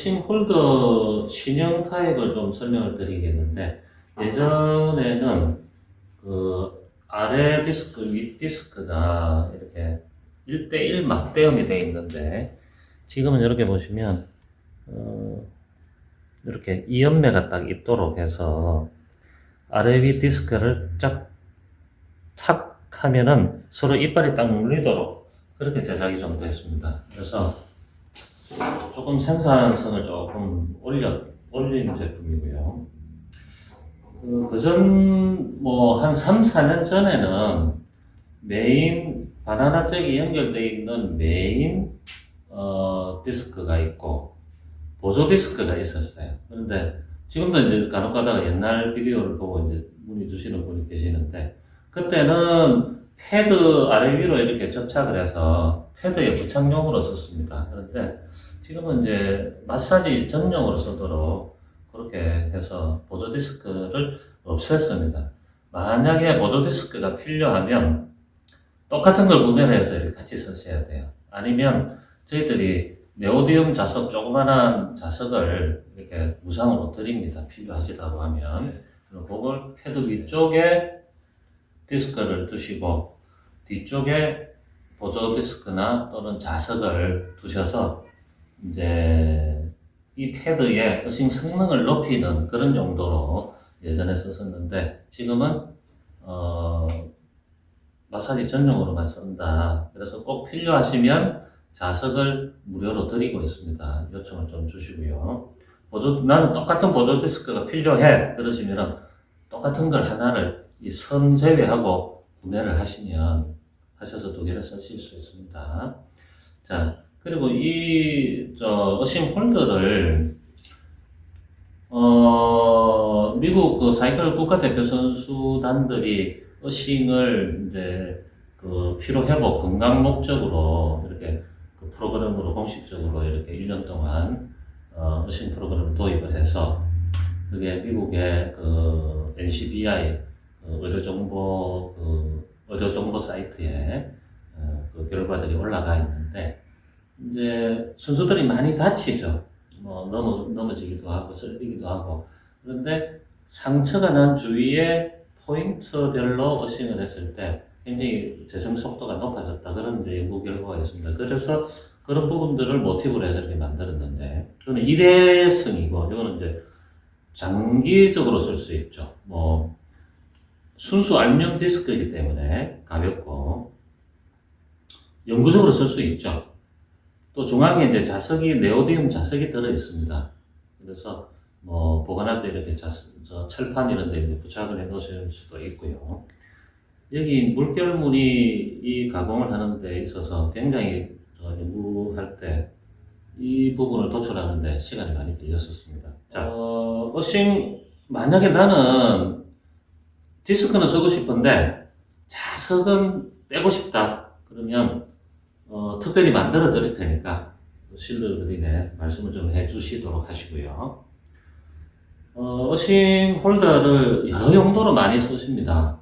어싱 홀더 신형 타입을 좀 설명을 드리겠는데, 예전에는 그 아래 디스크, 윗 디스크가 이렇게 1대1 막대형이 되어 있는데, 지금은 이렇게 보시면, 이렇게 이연매가 딱 있도록 해서 아래 위 디스크를 탁 하면은 서로 이빨이 딱 물리도록 그렇게 제작이 좀 됐습니다. 그래서 조금 생산성을 조금 올린 제품이고요. 그전 뭐 한 3, 4년 전에는 메인 바나나 잭이 연결되어 있는 메인 디스크가 있고 보조 디스크가 있었어요. 그런데 지금도 이제 간혹 가다가 옛날 비디오를 보고 이제 문의 주시는 분이 계시는데, 그때는 패드 아래 위로 이렇게 접착을 해서 패드에 부착용으로 썼습니다. 그런데 지금은 이제 마사지 전용으로 쓰도록 그렇게 해서 보조 디스크를 없앴습니다. 만약에 보조 디스크가 필요하면 똑같은 걸 구매를 해서 이렇게 같이 쓰셔야 돼요. 아니면 저희들이 네오디움 자석, 조그만한 자석을 이렇게 무상으로 드립니다. 필요하시다고 하면. 그럼 그걸 패드 위쪽에 디스크를 두시고, 뒤쪽에 보조 디스크나 또는 자석을 두셔서, 이제 이 패드의 어싱 성능을 높이는 그런 용도로 예전에 썼었는데, 지금은, 마사지 전용으로만 쓴다. 그래서 꼭 필요하시면 자석을 무료로 드리고 있습니다. 요청을 좀 주시고요. 나는 똑같은 보조 디스크가 필요해. 그러시면 똑같은 걸 하나를 이 선 제외하고 구매를 하셔서 두 개를 쓰실 수 있습니다. 자, 그리고 어싱 홀더를, 미국 그 사이클 국가대표 선수단들이 어싱을 이제 그 피로 회복 건강 목적으로 이렇게 그 프로그램으로 공식적으로 이렇게 1년 동안 어싱 프로그램을 도입을 해서, 그게 미국의 그 NCBI 그 의료정보 사이트에 그 결과들이 올라가 있는데, 이제 선수들이 많이 다치죠. 뭐 넘어지기도 하고 쓸리기도 하고. 그런데 상처가 난 주위에 포인트별로 어싱을 했을 때 굉장히 재생 속도가 높아졌다. 그런 이제 연구 결과가 있습니다. 그래서 그런 부분들을 모티브로 해서 이렇게 만들었는데, 그거는 일회성이고, 이거는 이제 장기적으로 쓸 수 있죠. 뭐 순수 알명 디스크이기 때문에 가볍고 영구적으로 쓸 수 있죠. 또 중앙에 이제 네오디움 자석이 들어 있습니다. 그래서 뭐 보관할 때 이렇게 철판 이런 데 이제 부착을 해 놓으실 수도 있고요. 여기 물결무늬 이 가공을 하는 데 있어서 굉장히 연구할 때 이 부분을 도출하는 데 시간이 많이 걸렸었습니다. 자, 어싱, 만약에 나는 디스크는 쓰고 싶은데 자석은 빼고 싶다. 그러면 특별히 만들어 드릴 테니까 실드 그린에 말씀을 좀 해 주시도록 하시고요. 어싱 홀더를 여러 용도로 많이 쓰십니다.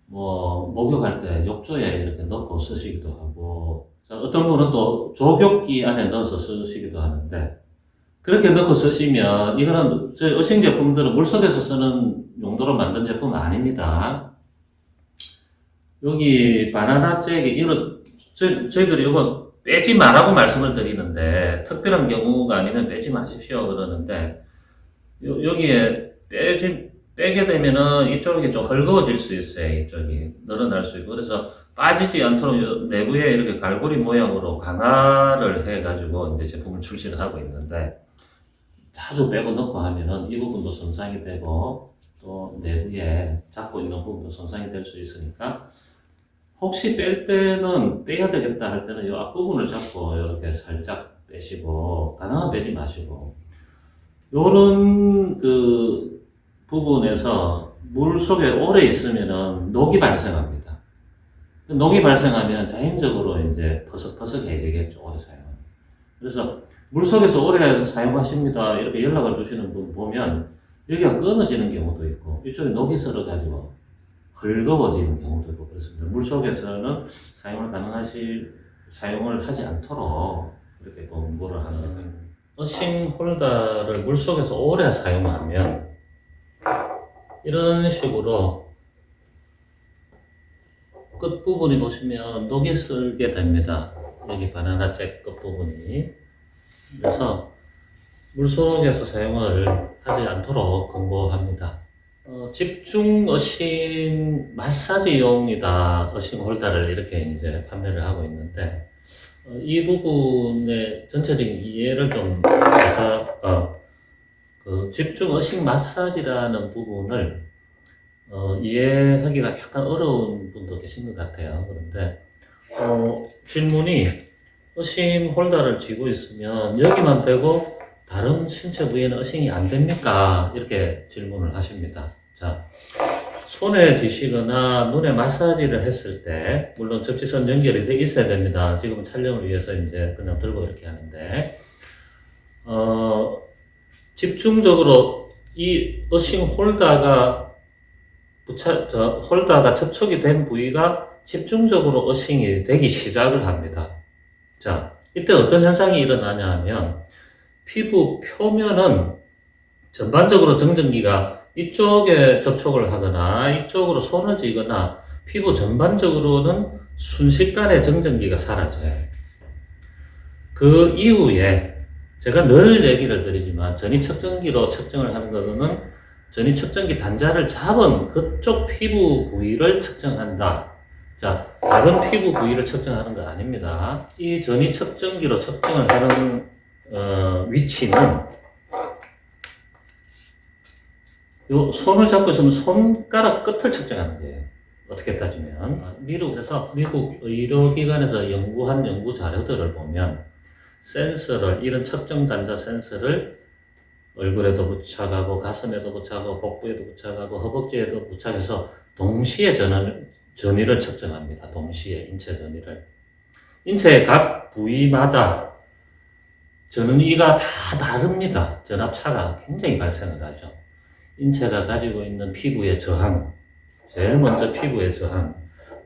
뭐 목욕할 때 욕조에 이렇게 넣고 쓰시기도 하고, 어떤 분은 또 조격기 안에 넣어서 쓰시기도 하는데, 그렇게 넣고 쓰시면 이거는 저희 어싱 제품들은 물속에서 쓰는 용도로 만든 제품은 아닙니다. 여기 바나나 잭이 저희들이 이거 빼지 말라고 말씀을 드리는데, 특별한 경우가 아니면 빼지 마십시오 그러는데, 여기에 빼게 되면은 이쪽이 좀 헐거워질 수 있어요. 이쪽이 늘어날 수 있고. 그래서 빠지지 않도록 내부에 이렇게 갈고리 모양으로 강화를 해가지고 이제 제품을 출시를 하고 있는데, 자주 빼고 넣고 하면은 이 부분도 손상이 되고, 또 내부에 잡고 있는 부분도 손상이 될 수 있으니까, 혹시 뺄 때는 빼야 되겠다 할 때는 이 앞부분을 잡고 이렇게 살짝 빼시고, 가능하면 빼지 마시고, 요런 그 부분에서 물 속에 오래 있으면은 녹이 발생합니다. 녹이 발생하면 자연적으로 이제 퍼석퍼석해지겠죠, 오래 사용하면. 그래서 물 속에서 오래 사용하십니다. 이렇게 연락을 주시는 분 보면 여기가 끊어지는 경우도 있고, 이쪽에 녹이 쓸어가지고 헐거워지는 경우도 있고 그렇습니다. 물 속에서는 사용을 하지 않도록 이렇게 공부를 하는 어싱 홀더를 물속에서 오래 사용하면 이런 식으로 끝부분이 보시면 녹이 슬게 됩니다. 여기 바나나 잭 끝부분이. 그래서 물속에서 사용을 하지 않도록 권고합니다. 집중 어싱 마사지용이다 어싱 홀더를 이렇게 이제 판매를 하고 있는데, 이 부분의 전체적인 이해를 좀 그 집중 어싱 마사지라는 부분을 이해하기가 약간 어려운 분도 계신 것 같아요. 그런데 질문이 어싱 홀더를 쥐고 있으면 여기만 되고 다른 신체 부위에는 어싱이 안 됩니까? 이렇게 질문을 하십니다. 자, 손에 쥐시거나 눈에 마사지를 했을 때, 물론 접지선 연결이 돼 있어야 됩니다. 지금은 촬영을 위해서 이제 그냥 들고 이렇게 하는데, 집중적으로 이 어싱 홀더가 홀더가 접촉이 된 부위가 집중적으로 어싱이 되기 시작을 합니다. 자, 이때 어떤 현상이 일어나냐 하면, 피부 표면은 전반적으로 정전기가 이쪽에 접촉을 하거나 이쪽으로 손을 쥐거나 피부 전반적으로는 순식간에 정전기가 사라져요. 그 이후에 제가 늘 얘기를 드리지만 전이측정기로 측정을 하는 것은 전이측정기 단자를 잡은 그쪽 피부 부위를 측정한다. 자, 다른 피부 부위를 측정하는 거 아닙니다. 이 전이측정기로 측정을 하는 위치는 요 손을 잡고 있으면 손가락 끝을 측정하는 거예요. 어떻게 따지면 그래서 미국 의료기관에서 연구한 연구 자료들을 보면 센서를, 이런 측정 단자 센서를 얼굴에도 부착하고 가슴에도 부착하고 복부에도 부착하고 허벅지에도 부착해서 동시에 전위를 측정합니다. 동시에 인체 전위를. 인체의 각 부위마다 전위가 다 다릅니다. 전압차가 굉장히 발생을 하죠. 인체가 가지고 있는 피부의 저항, 제일 먼저 피부의 저항.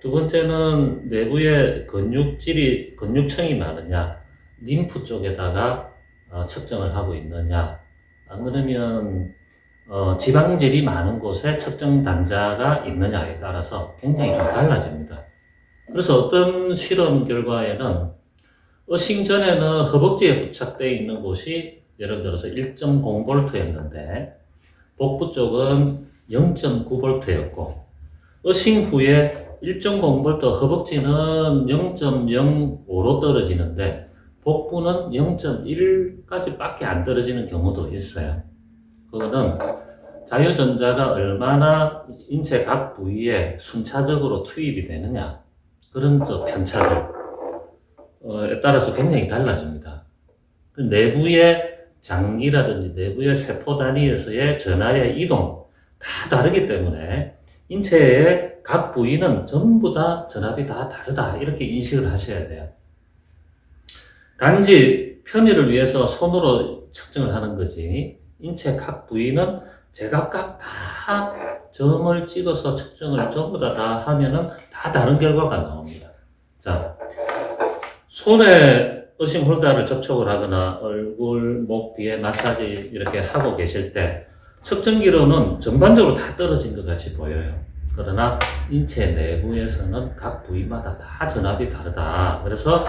두 번째는 내부의 근육층이 많으냐, 림프 쪽에다가 측정을 하고 있느냐, 안 그러면 지방질이 많은 곳에 측정 단자가 있느냐에 따라서 굉장히 좀 달라집니다. 그래서 어떤 실험 결과에는 어싱 전에는 허벅지에 부착되어 있는 곳이 예를 들어서 1.0V였는데 복부 쪽은 0.9V였고, 어싱 후에 1.0V 허벅지는 0.05로 떨어지는데 복부는 0.1까지 밖에 안 떨어지는 경우도 있어요. 그거는 자유전자가 얼마나 인체 각 부위에 순차적으로 투입이 되느냐, 그런 편차들에 따라서 굉장히 달라집니다. 내부의 장기라든지 내부의 세포 단위에서의 전하의 이동 다 다르기 때문에 인체의 각 부위는 전부 다 전압이 다 다르다, 이렇게 인식을 하셔야 돼요. 단지 편의를 위해서 손으로 측정을 하는 거지, 인체 각 부위는 제각각 다 점을 찍어서 측정을 전부 다 하면은 다 다른 결과가 나옵니다. 자, 손에 어싱 홀더를 접촉을 하거나 얼굴, 목, 뒤에 마사지 이렇게 하고 계실 때 측정기로는 전반적으로 다 떨어진 것 같이 보여요. 그러나 인체 내부에서는 각 부위마다 다 전압이 다르다. 그래서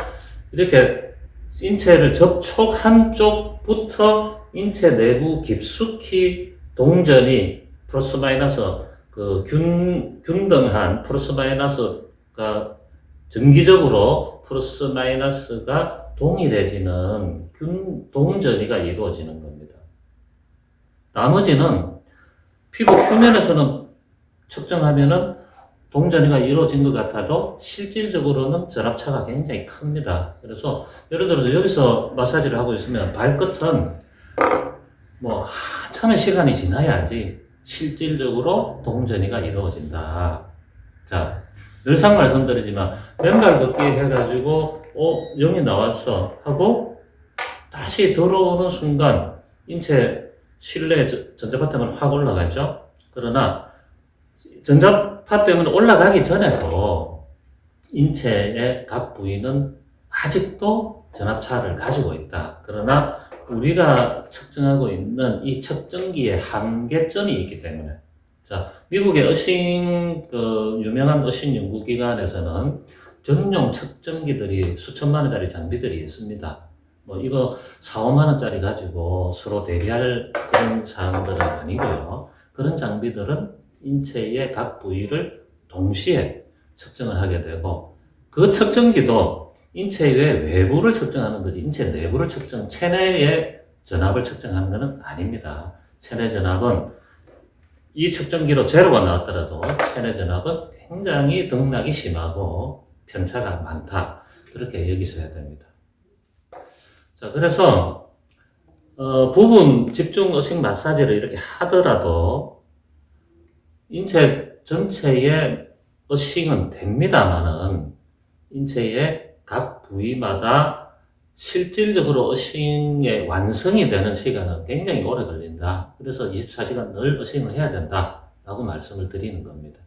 이렇게 인체를 접촉한 쪽부터 인체 내부 깊숙이 동전이 플러스 마이너스 균등한 플러스 마이너스가 정기적으로 플러스 마이너스가 동일해지는 동전이가 이루어지는 겁니다. 나머지는 피부 표면에서는 측정하면은 동전이가 이루어진 것 같아도 실질적으로는 전압차가 굉장히 큽니다. 그래서 예를 들어서 여기서 마사지를 하고 있으면 발끝은 뭐 한참의 시간이 지나야지 실질적으로 동전이가 이루어진다. 자, 늘상 말씀드리지만 맨발 걷기 해가지고 0이 나왔어 하고 다시 들어오는 순간 인체 실내 전자파 때문에 확 올라가죠. 그러나 전자파 때문에 올라가기 전에도 인체의 각 부위는 아직도 전압차를 가지고 있다. 그러나 우리가 측정하고 있는 이 측정기의 한계점이 있기 때문에. 자, 미국의 어싱, 유명한 어싱 연구기관에서는 전용 측정기들이 수천만 원짜리 장비들이 있습니다. 뭐, 이거 4, 5만 원짜리 가지고 서로 대비할 그런 사항들은 아니고요. 그런 장비들은 인체의 각 부위를 동시에 측정을 하게 되고, 그 측정기도 인체의 외부를 측정하는 거지, 인체 내부를 체내의 전압을 측정하는 것은 아닙니다. 체내 전압은 이 측정기로 제로가 나왔더라도 체내 전압은 굉장히 등락이 심하고 편차가 많다. 그렇게 여기셔야 됩니다. 자, 그래서 부분 집중 어식 마사지를 이렇게 하더라도 인체 전체의 어식은 됩니다만은 인체의 각 부위마다 실질적으로 어싱의 완성이 되는 시간은 굉장히 오래 걸린다. 그래서 24시간 늘 어싱을 해야 된다. 라고 말씀을 드리는 겁니다.